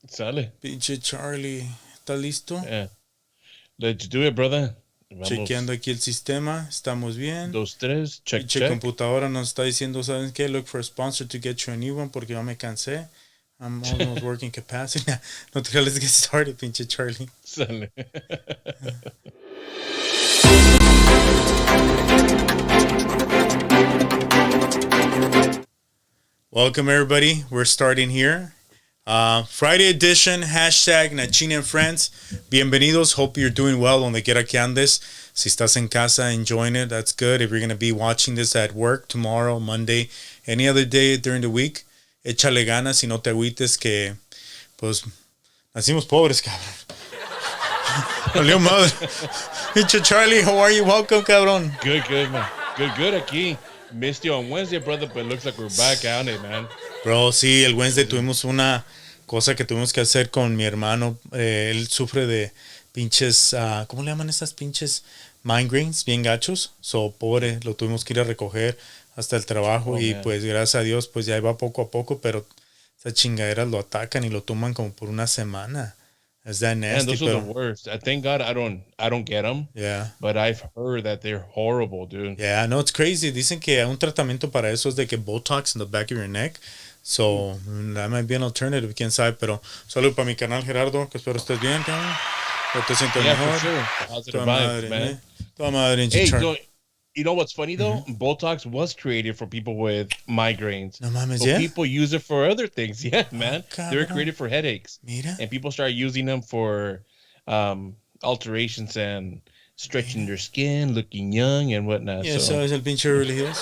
Sale. Pinche Charlie, ¿está listo? Yeah. Let's do it, brother. Chequeando Vamos. aquí el sistema, estamos bien. Dos, tres. Check, Pinche check. computadora nos está diciendo, ¿saben qué? Look for a sponsor to get you a new one porque ya me cansé. I'm almost working capacity. No te creas, let's get started, pinche Charlie. Sale. Welcome, everybody. We're starting here. Friday edition, hashtag Nachina and Friends. Bienvenidos. Hope you're doing well donde quiera que andes. Si estás en casa, enjoying it, that's good. If you're going to be watching this at work tomorrow, Monday, any other day during the week, échale ganas y no te agüites que, pues, nacimos pobres, cabrón. Valió madre. Pinche Charlie, how are you? Welcome, cabrón. Good, man. Good aquí. Missed you on Wednesday, brother, but it looks like we're back at it, man. Bro, sí, el Wednesday tuvimos una cosa que tuvimos que hacer con mi hermano. Él sufre de pinches, ¿cómo le llaman estas pinches? Migraines, bien gachos. So, pobre, lo tuvimos que ir a recoger hasta el trabajo y Man. pues gracias a Dios pues ya va poco a poco, pero esas chingaderas lo atacan y lo toman como por una semana. Es that Man, nasty, those are the pero worst. I thank God I don't get them, yeah. but I've heard that they're horrible, dude. Yeah, no, it's crazy. Dicen que un tratamiento para eso es de que Botox in the back of your neck. So, that might be an alternative, quién sabe. Pero salud para mi canal, Gerardo, que espero estés bien, cabrón. Que te sientas Yeah, mejor. for sure. Positive Toda vibes, madre, man. Toda madre en Hey, Chicharro. you know what's funny though? Botox was created for people with migraines. No mames, But ¿ya? people use it for other things. Yeah, man. They were cabrón. created for headaches. Mira. And people started using them for alterations and stretching their skin, looking young and whatnot. Y eso So es el pinche Beverly Hills.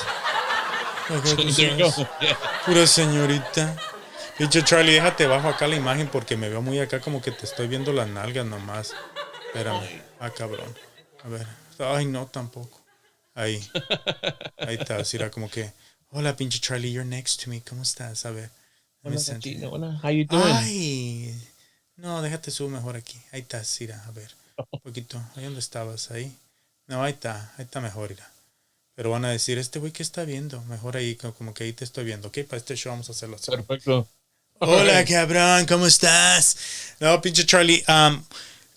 Ok, tú there you go. sabes. Yeah. Pura señorita. Pinche Charlie, déjate bajo acá la imagen porque me veo muy acá como que te estoy viendo las nalgas nomás. Espérame. Cabrón. A ver. Ay, no, tampoco. Ahí. Ahí está. Así era como que, hola, pinche Charlie, you're next to me. ¿Cómo estás? A ver. Hola, Latino. Hola. How you doing? Ay. No, déjate subo mejor aquí. Ahí está, Sira. A ver. Un poquito. Ahí donde estabas. Ahí. No, ahí está. Ahí está mejor, Ira. Pero van a decir, este güey, ¿qué está viendo? Mejor ahí, como que ahí te estoy viendo. Ok, para este show vamos a hacerlo así. Perfecto. Hola, Alright. cabrón, ¿cómo estás? No, pinche Charlie.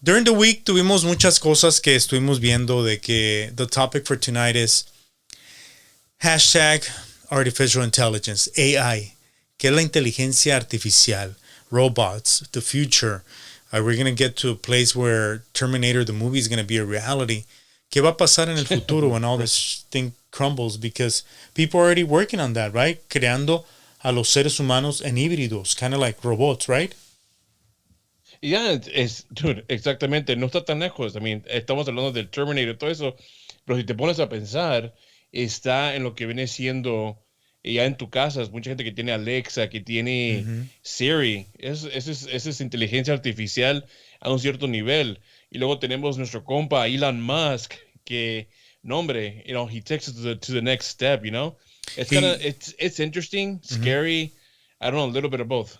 During the week tuvimos muchas cosas que estuvimos viendo de que the topic for tonight is hashtag artificial intelligence, AI. ¿Qué es la inteligencia artificial? Robots, the future. Are we going to get to a place where Terminator, the movie, is going to be a reality? ¿Qué va a pasar en el futuro when all this thing crumbles? Because people are already working on that, right? Creando a los seres humanos en híbridos, kind of like robots, right? Yeah, dude, exactamente, no está tan lejos. I mean, estamos hablando del Terminator y todo eso, pero si te pones a pensar, está en lo que viene siendo ya en tu casa. Mucha gente que tiene Alexa, que tiene Siri. Esa es inteligencia artificial a un cierto nivel. Y luego tenemos nuestro compa Elon Musk, que, no hombre, he takes it to the next step, it's interesting, scary. I don't know, a little bit of both.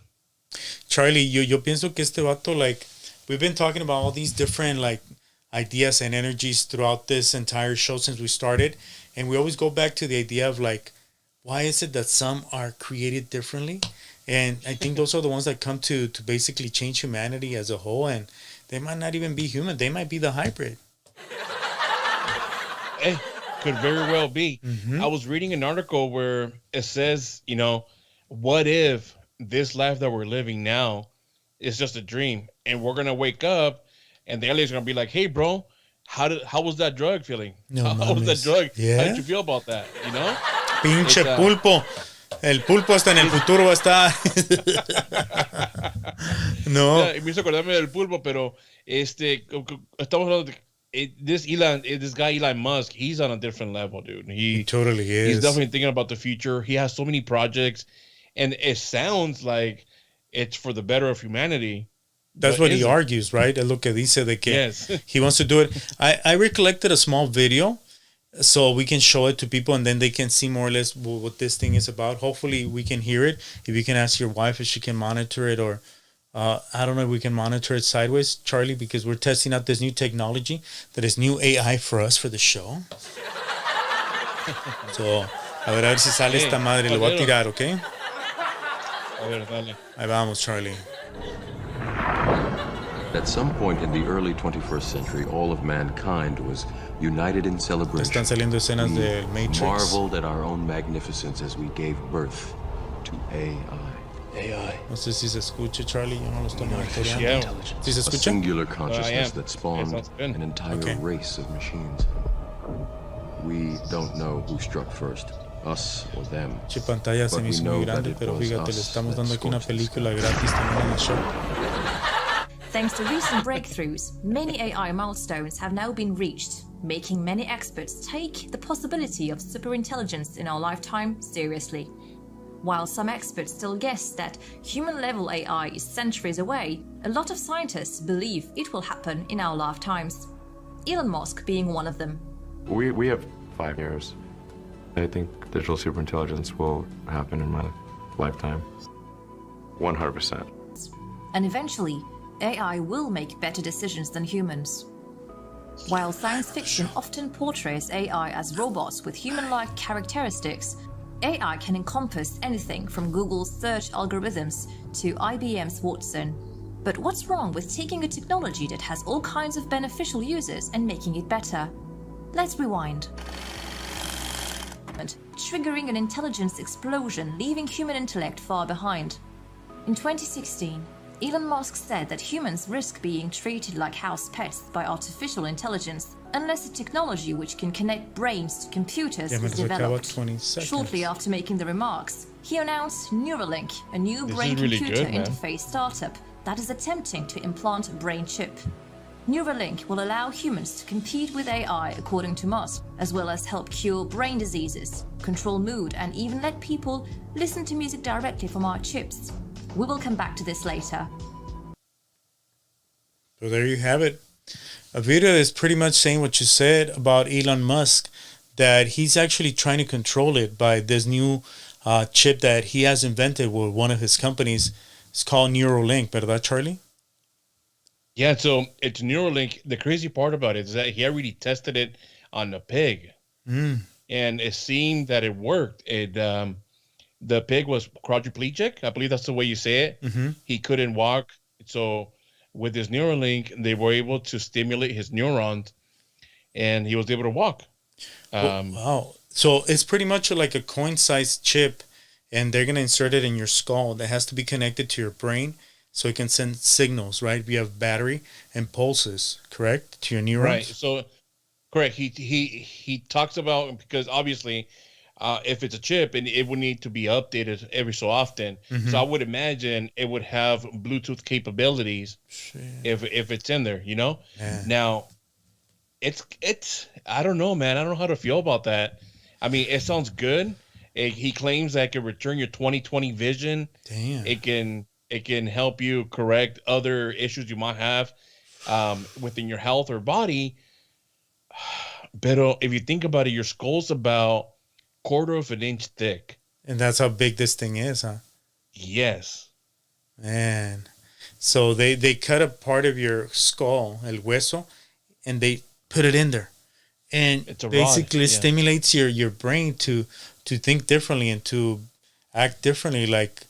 Charlie, yo pienso que este vato, like, we've been talking about all these different, like, ideas and energies throughout this entire show since we started. And we always go back to the idea of, like, why is it that some are created differently? And I think those are the ones that come to basically change humanity as a whole. And they might not even be human. They might be the hybrid. Hey, could very well be. I was reading an article where it says, what if this life that we're living now is just a dream and we're going to wake up and the alien's going to be like, hey, bro, how was that drug feeling? No How was that mames. drug? Yeah? How did you feel about that? Pinche It's, pulpo. El pulpo hasta en el futuro va a estar. No. Yeah, me hizo acordarme del pulpo, pero estamos hablando de this guy Elon Musk, he's on a different level, dude. He totally is. He's definitely thinking about the future. He has so many projects, and it sounds like it's for the better of humanity. That's but what is he it? argues, right? Es lo que dice de que Yes. he wants to do it. I recollected a small video so we can show it to people and then they can see more or less what this thing is about. Hopefully we can hear it. If you can ask your wife if she can monitor it, or I don't know if we can monitor it sideways, Charlie, because we're testing out this new technology that is new AI for us for the show. So, a ver si sale esta madre. Le voy a tirar, ¿ok? A ver, dale. Ahí vamos, Charlie. At some point in the early 21st century, all of mankind was united in celebration. Están saliendo escenas del We Matrix. marveled at our own magnificence as we gave birth to AI. No sé si se escucha, Charlie. Yo no lo estoy monitoreando. Yeah. ¿Sí se A escucha? singular consciousness that spawned sounds good. an entire Okay. race of machines. We don't know who struck first, us or them. Che, pantalla se But me we hizo know muy that grande, it pero was fíjate, le us estamos that dando aquí una scorched the película gratis también en el show. Thanks to recent breakthroughs, many AI milestones have now been reached, making many experts take the possibility of superintelligence in our lifetime seriously. While some experts still guess that human-level AI is centuries away, a lot of scientists believe it will happen in our lifetimes. Elon Musk being one of them. We have 5 years. I think digital superintelligence will happen in my lifetime. 100%. And eventually, AI will make better decisions than humans. While science fiction often portrays AI as robots with human-like characteristics, AI can encompass anything from Google's search algorithms to IBM's Watson. But what's wrong with taking a technology that has all kinds of beneficial uses and making it better? Let's rewind. Triggering an intelligence explosion, leaving human intellect far behind. In 2016, Elon Musk said that humans risk being treated like house pets by artificial intelligence unless a technology which can connect brains to computers Ya me is lo acabo developed. 20 seconds. Shortly after making the remarks, he announced Neuralink, a new This is brain-computer really good, man. interface startup that is attempting to implant a brain chip. Neuralink will allow humans to compete with AI, according to Musk, as well as help cure brain diseases, control mood, and even let people listen to music directly from our chips. We will come back to this later. So there you have it. A video is pretty much saying what you said about Elon Musk, that he's actually trying to control it by this new chip that he has invented with one of his companies. It's called Neuralink, ¿verdad, Charlie? Yeah, so it's Neuralink. The crazy part about it is that he already tested it on a pig, and it seemed that it worked. The pig was quadriplegic. I believe that's the way you say it. He couldn't walk. So with this Neuralink, they were able to stimulate his neurons, and he was able to walk. Wow. So it's pretty much like a coin-sized chip, and they're going to insert it in your skull that has to be connected to your brain so it can send signals, right? We have battery and pulses, correct? To your neurons? Right. So, correct. He talks about, because obviously, if it's a chip, and it would need to be updated every so often. So I would imagine it would have Bluetooth capabilities if it's in there, you know? Yeah. Now, it's I don't know, man. I don't know how to feel about that. I mean, it sounds good. He claims that it can return your 20/20 vision. Damn. It can help you correct other issues you might have within your health or body. But if you think about it, your skull's about 1/4 of an inch thick. And that's how big this thing is, huh? Yes. Man. So they cut a part of your skull, el hueso, and they put it in there. And It's a basically rod, yeah. stimulates your brain to think differently and to act differently. Like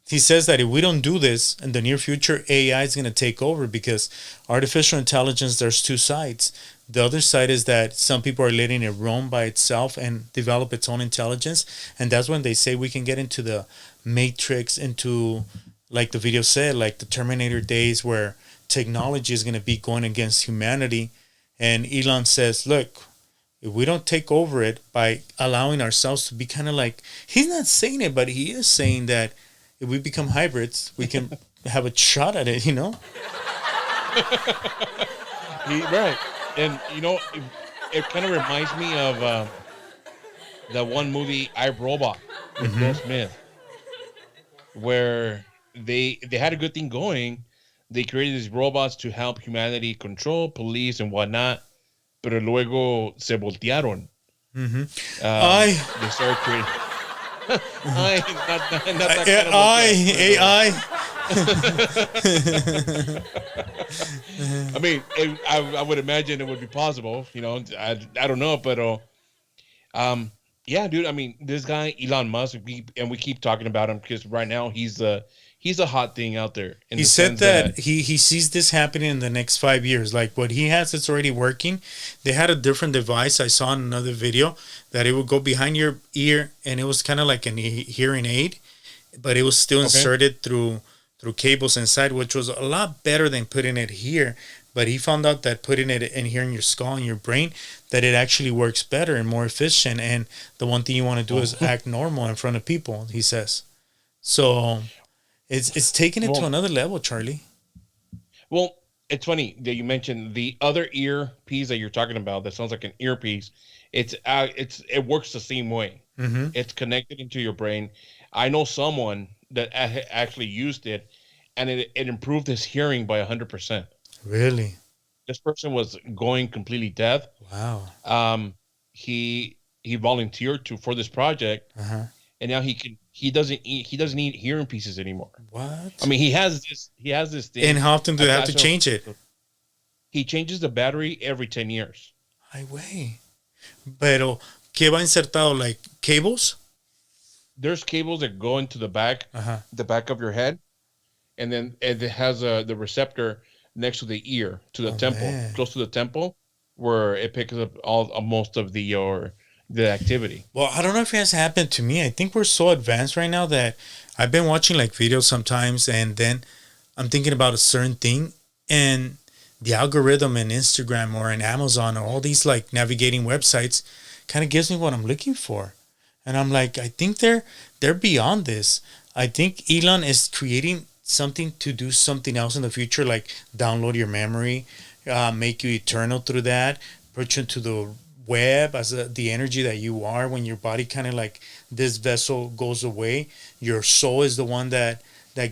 he says that if we don't do this in the near future, AI is going to take over, because artificial intelligence, there's two sides. The other side is that some people are letting it roam by itself and develop its own intelligence. And that's when they say we can get into the Matrix, into, like the video said, like the Terminator days, where technology is going to be going against humanity. And Elon says, look, if we don't take over it by allowing ourselves to be kind of like, he's not saying it, but he is saying that if we become hybrids, we can have a shot at it, you know? Right. And, you know, it kind of reminds me of the one movie, I, Robot, with Will Smith, where they had a good thing going. They created these robots to help humanity control, police, and whatnot. Pero luego se voltearon. They started creating... not that kind of AI. I mean, I would imagine it would be possible. You know, I don't know, but yeah, dude. I mean, this guy Elon Musk, we keep talking about him because right now he's the he's a hot thing out there. In He the said sense that he sees this happening in the next 5 years. Like what he has, it's already working. They had a different device. I saw in another video that it would go behind your ear, and it was kind of like a hearing aid, but it was still inserted through cables inside, which was a lot better than putting it here. But he found out that putting it in here in your skull and your brain, that it actually works better and more efficient. And the one thing you want to do is act normal in front of people, he says. So it's taking it to another level, Charlie. Well, it's funny that you mentioned the other earpiece that you're talking about. That sounds like an earpiece. It works the same way. Mm-hmm. It's connected into your brain. I know someone that actually used it, and it improved his hearing by 100%. Really? This person was going completely deaf. Wow. He volunteered for this project, and now he doesn't need hearing pieces anymore. What? I mean, he has this thing. And how often do they have to change it? He changes the battery every 10 years. Ay, güey. Pero, ¿qué va insertado? Like cables? There's cables that go into the back of your head, and then it has the receptor next to the ear, to the temple, man. close to the temple, where it picks up most of the activity. Well, I don't know if it has happened to me. I think we're so advanced right now that I've been watching like videos sometimes, and then I'm thinking about a certain thing, and the algorithm in Instagram or in Amazon or all these like navigating websites kind of gives me what I'm looking for. And I'm like, I think they're beyond this. I think Elon is creating something to do something else in the future, like download your memory, make you eternal through that, put you into the web as the energy that you are. When your body kind of like this vessel goes away, your soul is the one that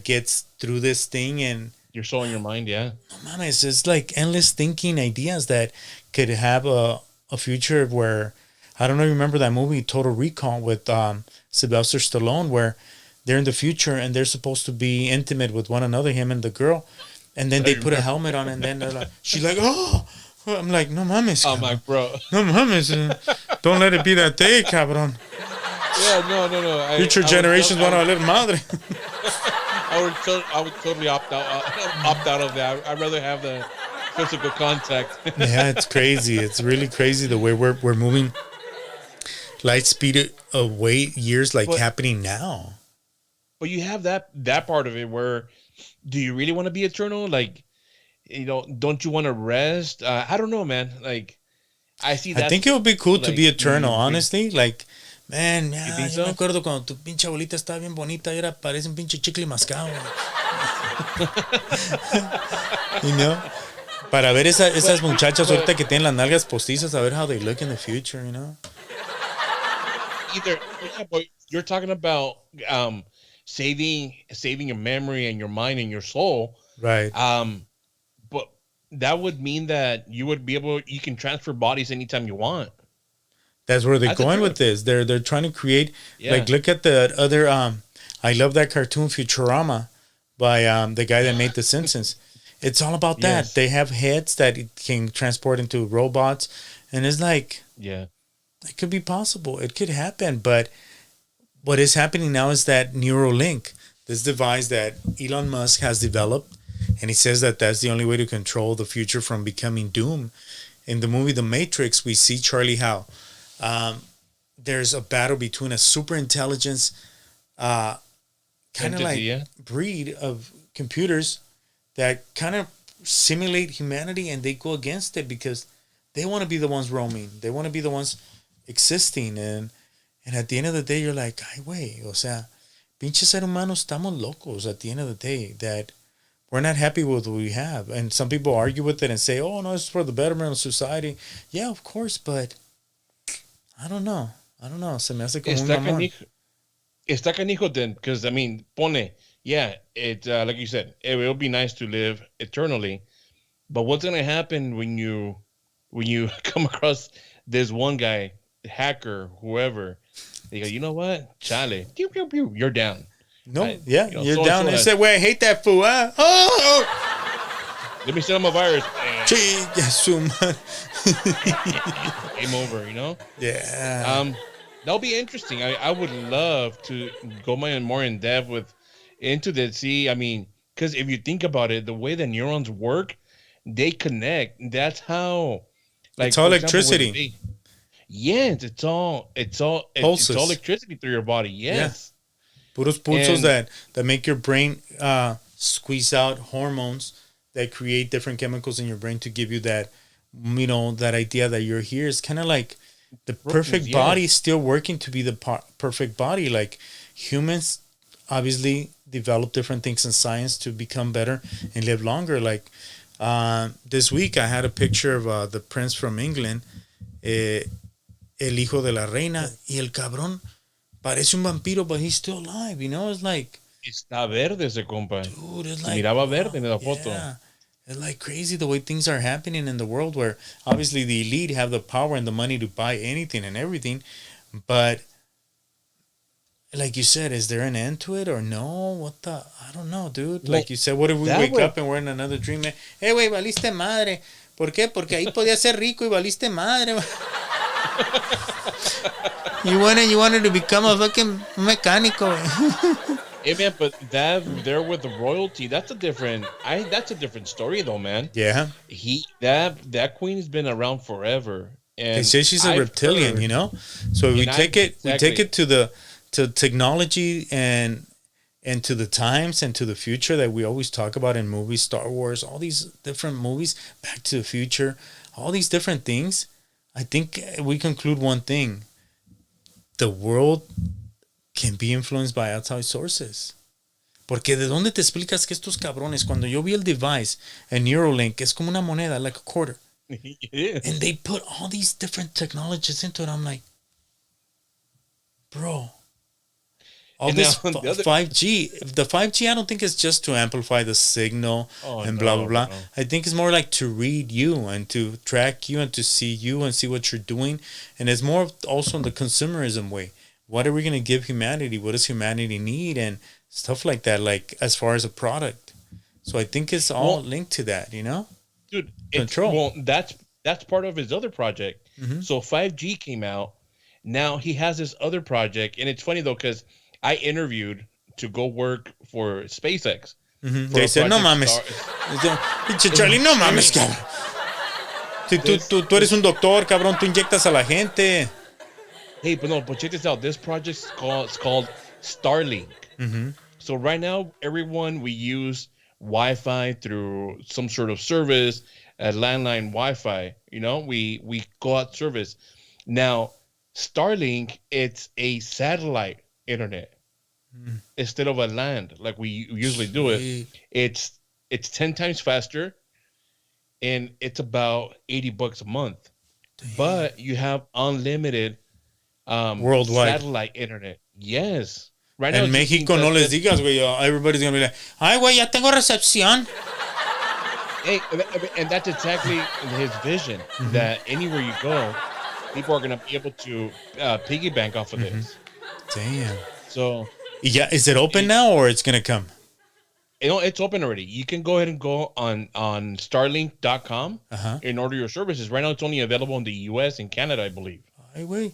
gets through this thing, and Your soul and your mind, yeah. mames, it's like endless thinking ideas that could have a future where, I don't know, you remember that movie Total Recall with Sylvester Stallone, where they're in the future and they're supposed to be intimate with one another, him and the girl, and then they put a helmet on, and then they're like, she's like, oh, I'm like, no mames, I'm like, bro. no mames, don't let it be that day, cabrón. Yeah, no. Future generations want a little madre. I would totally opt out of that. I'd rather have the physical contact. Yeah, it's crazy. It's really crazy the way we're moving light speed away, years like happening now. But you have that part of it where, do you really want to be eternal? Like, don't you want to rest? I don't know, man. Like, I see that. I think it would be cool to like, be eternal, honestly. Like, man, think yo so? me acuerdo cuando tu pinche abuelita estaba bien bonita y ahora parece un pinche chicle mascado. You know? Para ver esas muchachas ahorita que tienen las nalgas postizas, a ver how they look in the future, you know? But you're talking about saving your memory and your mind and your soul. Right. But that would mean that you can transfer bodies anytime you want. That's where they're That's the going truth. with this. They're trying to create, Yeah. like, look at the other, I love that cartoon Futurama by the guy that made The Simpsons. It's all about that. Yes. They have heads that it can transport into robots, and it's like, Yeah. it could be possible. It could happen, but what is happening now is that Neuralink, this device that Elon Musk has developed, and he says that that's the only way to control the future from becoming doom. In the movie The Matrix, we see, Charlie, how there's a battle between a super intelligence kind of Entity, like yeah. breed of computers that kind of simulate humanity, and they go against it because they want to be the ones roaming. They want to be the ones existing. And at the end of the day, you're like, ay, güey, o sea, pinche ser humano, estamos locos at the end of the day, that we're not happy with what we have. And some people argue with it and say, oh, no, it's for the betterment of society. Yeah, of course, but I don't know. Se me hace como un mamón. Está canijo then, because I mean, it like you said, it will be nice to live eternally, but what's gonna happen when you come across this one guy, hacker, whoever? They go, you know what, chale, pew, pew, pew, you're down. No, Right? yeah, You know, you're so- down. so And that- say, "Wait, I hate that fool." Huh? Oh, Let me send him a virus. chinga su madre. Game over, Yeah. That'll be interesting. I would love to go more in depth with into that. See, I mean, because if you think about it, the way the neurons work, they connect. That's how, It's like, all for example, electricity. yes, it's all Pulses. electricity through your body. Yeah. Yes, Puros pulsos and that make your brain squeeze out hormones that create different chemicals in your brain to give you that, that idea that you're here. Is kind of like the perfect body yes, still working to be the perfect body. Like humans obviously develop different things in science to become better and live longer. Like this week I had a picture of the prince from England, el hijo de la reina, y el cabrón parece un vampiro, but he's still alive. It's like, está verde ese compa. dude, it's Se like, miraba wow, verde en la foto. yeah. It's like crazy the way things are happening in the world, where obviously the elite have the power and the money to buy anything and everything. But like you said, is there an end to it or no? I don't know, dude. Well, Like you said, what if we that wake way, up and we're in another dream? Hey, güey, valiste madre. ¿Por qué? Porque ahí podías ser rico y valiste madre. You wanted to become a fucking mecánico. hey man, but that there with the royalty, that's a different story though, man. Yeah. That queen has been around forever, They and say she's a I've reptilian, heard, So we and I take it, exactly. to technology and to the times and to the future that we always talk about in movies, Star Wars, all these different movies, Back to the Future, all these different things. I think we conclude one thing: the world can be influenced by outside sources. Porque de dónde te explicas que estos cabrones, cuando yo vi el device, el Neuralink, es como una moneda, like a quarter. It is. And they put all these different technologies into it. I'm like, bro, all And this now the other, 5G, the 5G, I don't think it's just to amplify the signal oh and blah, blah, no, blah. no. I think it's more like to read you and to track you and to see you and see what you're doing. And it's more also in the consumerism way. What are we going to give humanity? What does humanity need? And stuff like that, like as far as a product. So I think it's all Well, linked to that, dude, Control. that's part of his other project. So 5G came out. Now he has this other project, and it's funny though because I interviewed to go work for SpaceX. For They a said, no project mames. Star- Pinche Charlie, no mames, cabrón. Si tú eres un doctor, cabrón, tú inyectas a la gente. Hey, but check this out. This project's called Starlink. So right now, everyone we use Wi-Fi through some sort of service, landline Wi-Fi. We go out service. Now, Starlink, it's a satellite internet instead of a land like we usually do it. Sweet. It's 10 times faster, and it's about $80 a month. But you have unlimited Worldwide. satellite internet. Yes. Right now, En it's just being México no les tested. digas, güey. Everybody's gonna be like, ay, güey, ya tengo recepción. Hey, and that's exactly his vision. That anywhere you go, people are gonna be able to piggyback off of this. Damn. So, Yeah, is it open now or it's gonna come? it's open already. You can go ahead and go on Starlink.com Uh-huh. and order your services. Right now, it's only available in the U.S. and Canada, I believe. Ay, güey.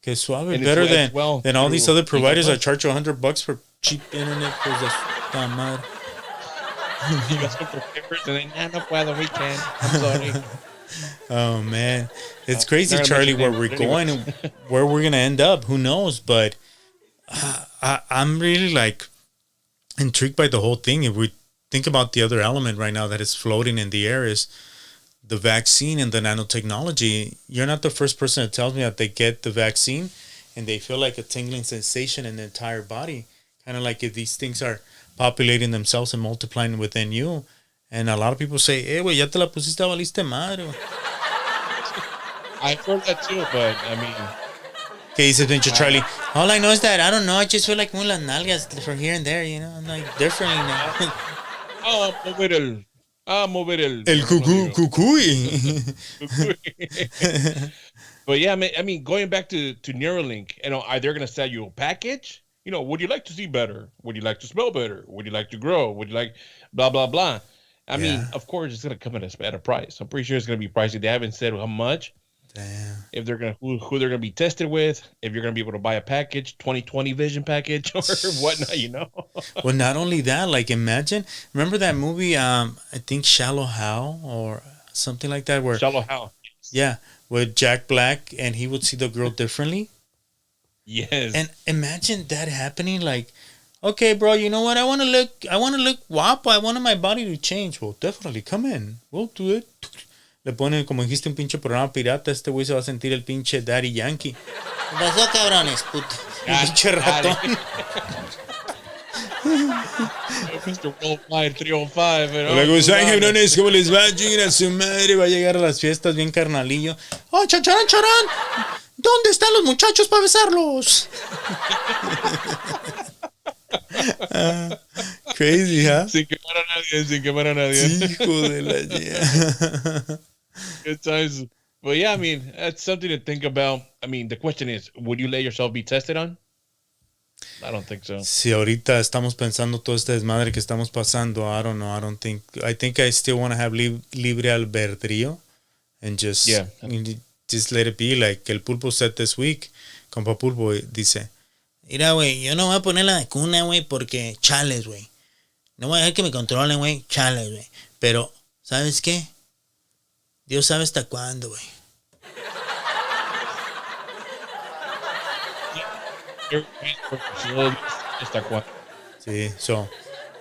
Que suave. And it's Better as well than all these through other providers that Gigabyte. charge you $100 for cheap internet. Pues de puta madre. You got some for papers, and then no puedo, we can. I'm sorry. Oh man, it's crazy, not gonna Charlie, mention where we're names, but going anyways. and where we're gonna end up. Who knows? But I'm really like intrigued by the whole thing. If we think about the other element right now that is floating in the air is the vaccine and the nanotechnology. You're not the first person that tells me that they get the vaccine and they feel like a tingling sensation in the entire body, kind of like if these things are populating themselves and multiplying within you. And a lot of people say, güey, ya te la pusiste, valiste madre, güey. I heard that too, but I mean, Que dice pinche Charlie, all I know is that, I don't know, I just feel like muy las nalgas for here and there, I'm like, differently now. mover el El cucuy. But yeah, I mean, going back to Neuralink, are they going to sell you a package? Would you like to see better? Would you like to smell better? Would you like to grow? Would you like blah, blah, blah? I mean, of course, it's going to come at a price. I'm pretty sure it's going to be pricey. They haven't said how much. Damn. if they're gonna who they're gonna be tested with, if you're gonna be able to buy a package, 2020 vision package or whatnot, you know. Well, not only that, like imagine, remember that movie, I think Shallow Hal or something like that, where, Shallow how? yeah, with Jack Black and he would see the girl differently. Yes. And imagine that happening, like, okay, bro, you know what? I want to look guapo. I want my body to change. Well, definitely, come in. We'll do it. Le ponen, como dijiste, un pinche programa pirata. Este güey se va a sentir el pinche Daddy Yankee. ¿Qué pasó, cabrones? Puto. Un pinche ratón. Mr. Worldwide 305. Luego, ¿saben, cabrones? ¿Cómo les va? Lleguen a su madre. Va a llegar a las fiestas bien carnalillo. ¡Oh, chacharán, charán! ¿Dónde están los muchachos para besarlos? Crazy, huh? Sin quemar a nadie, sin quemar a nadie. Hijo de la yeah. Good times. But yeah, I mean, that's something to think about. I mean, the question is, would you let yourself be tested on? I don't think so. Si ahorita estamos pensando todo este desmadre que estamos pasando, I don't know. I think I still want to have libre albedrío and just, Yeah. just let it be. Like el Pulpo said this week, compa Pulpo dice, mira, güey, yo no voy a poner la vacuna, güey, porque chales, güey. No voy a dejar que me controlen, güey, chales, güey. Pero, ¿sabes qué? Dios sabe hasta cuándo, güey. Sí, so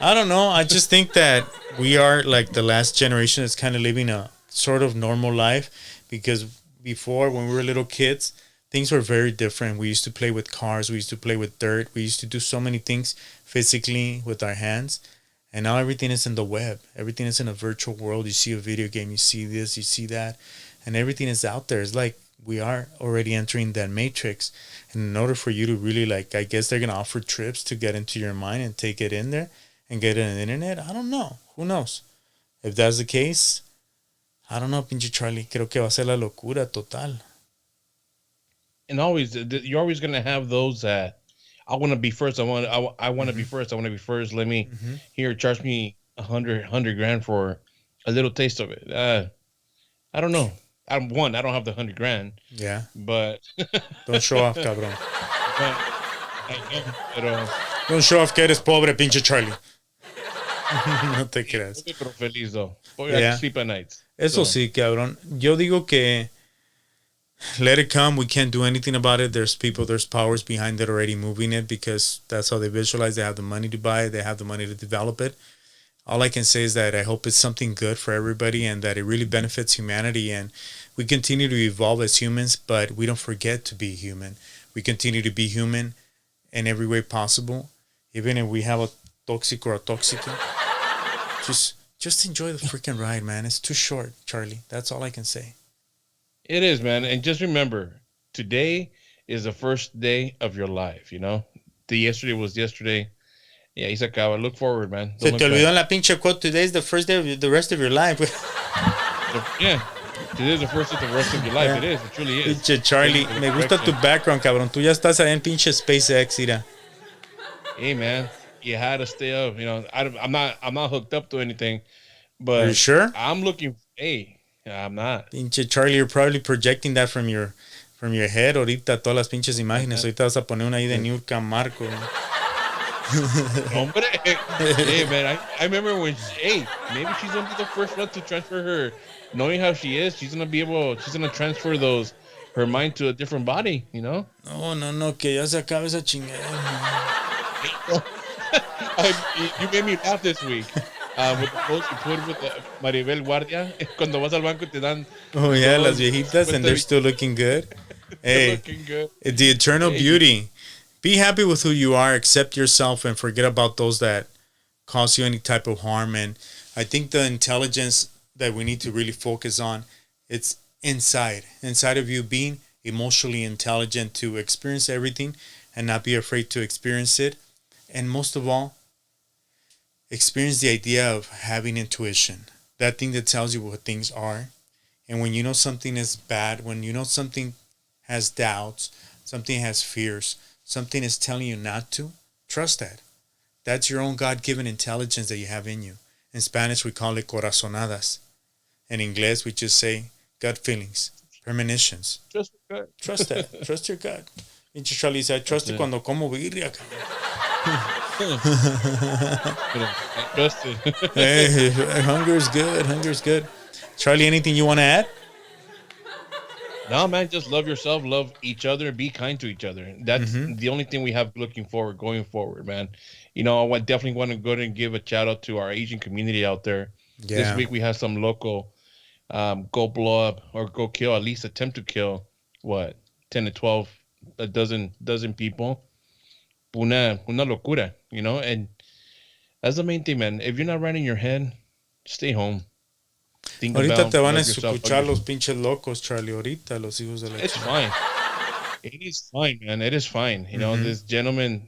I don't know. I just think that we are like the last generation that's kind of living a sort of normal life, because before, when we were little kids, things were very different. We used to play with cars. We used to play with dirt. We used to do so many things physically with our hands. And now everything is in the web. Everything is in a virtual world. You see a video game, you see this, you see that, and everything is out there. It's like we are already entering that matrix. And in order for you to really, like, I guess they're going to offer trips to get into your mind and take it in there and get it on the internet. I don't know. Who knows? If that's the case, I don't know, pinche Charlie. Creo que va a ser la locura total. And always, you're always going to have those that, I want to be first. I want to be first. I want to be first. Let me here charge me $100 grand for a little taste of it. I don't know. I don't have the $100 grand. Yeah. But Don't show off, cabrón. Pero Don't show off que eres pobre, pinche Charlie. No te creas. pero feliz though. I Yeah. can sleep at night. Eso So, sí, cabrón. Yo digo que let it come. We can't do anything about it. There's powers behind it already moving it, because that's how they visualize. They have the money to buy it. They have the money to develop it. All I can say is that I hope it's something good for everybody and that it really benefits humanity. And we continue to evolve as humans, but we don't forget to be human. We continue to be human in every way possible. Even if we have a toxic or a toxica, just enjoy the freaking ride, man. It's too short, Charlie. That's all I can say. it is, man. And just remember, today is the first day of your life, you know? The yesterday was yesterday. Yeah, y se acaba. Look forward, man. Se Don't te look olvidó back. en la pinche quote. Today is the first day of the rest of your life. Yeah. Today is the first day of the rest of your life. Yeah. It is. It truly is. Pinche Charlie, me gusta tu background, cabrón. Tú ya estás ahí en pinche SpaceX, mira. Hey, man, you had to stay up. You know, I'm not hooked up to anything, but Are you sure? I'm looking. Hey, I'm not. Pinche Charlie, you're probably projecting that from your head. Ahorita todas las pinches imágenes. Ahorita vas a poner una ahí de Niurka Marco. Hombre. Hey, man, I remember when. Hey, maybe she's gonna be the first one to transfer her. Knowing how she is, she's gonna transfer her mind to a different body. You know. No, que ya se acabe esa chingada. You made me laugh this week. With the post you put with the Maribel Guardia. Cuando vas al banco te dan. Oh, yeah, las viejitas, and they're still looking good. Hey, looking good. the eternal beauty. Be happy with who you are. Accept yourself and forget about those that cause you any type of harm. And I think the intelligence that we need to really focus on, it's inside of you, being emotionally intelligent to experience everything and not be afraid to experience it. And most of all, experience the idea of having intuition, that thing that tells you what things are. And when you know something is bad, when you know something has doubts, something has fears, something is telling you not to, trust that. That's your own God-given intelligence that you have in you. In Spanish, we call it corazonadas. In English, we just say gut feelings. Premonitions. Just good. Trust that. Trust your gut. Pinche Charlie said, trust it cuando como birria. Trust it. Hey, hunger's good. Hunger's good. Charlie, anything you want to add? No, man, just love yourself, love each other, and be kind to each other. That's the only thing we have going forward, man. You know, I definitely want to go ahead and give a shout out to our Asian community out there. Yeah. This week we have some local go blow up or go kill, at least attempt to kill, 10 to 12, a dozen people. Una locura, you know? And that's the main thing, man. If you're not right in your head, stay home. Think Ahorita about te van a love yourself, escuchar los pinches locos, Charlie. Ahorita los hijos de la It's chingada. fine. It is fine, man. It is fine. You know, this gentleman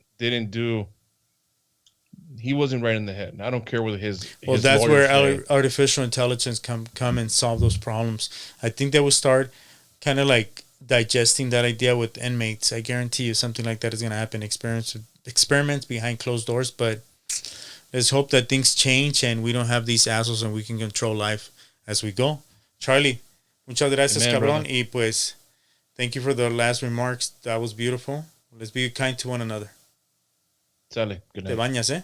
he wasn't right in the head. I don't care whether his That's lawyers where say. artificial intelligence come and solve those problems. I think they will start kind of like digesting that idea with inmates. I guarantee you something like that is going to happen. Experiments behind closed doors, but let's hope that things change and we don't have these assholes and we can control life as we go. Charlie, muchas gracias, Amen, cabrón. brother. Y pues, thank you for the last remarks. That was beautiful. Let's be kind to one another. Sale. Good Te night. bañas, eh?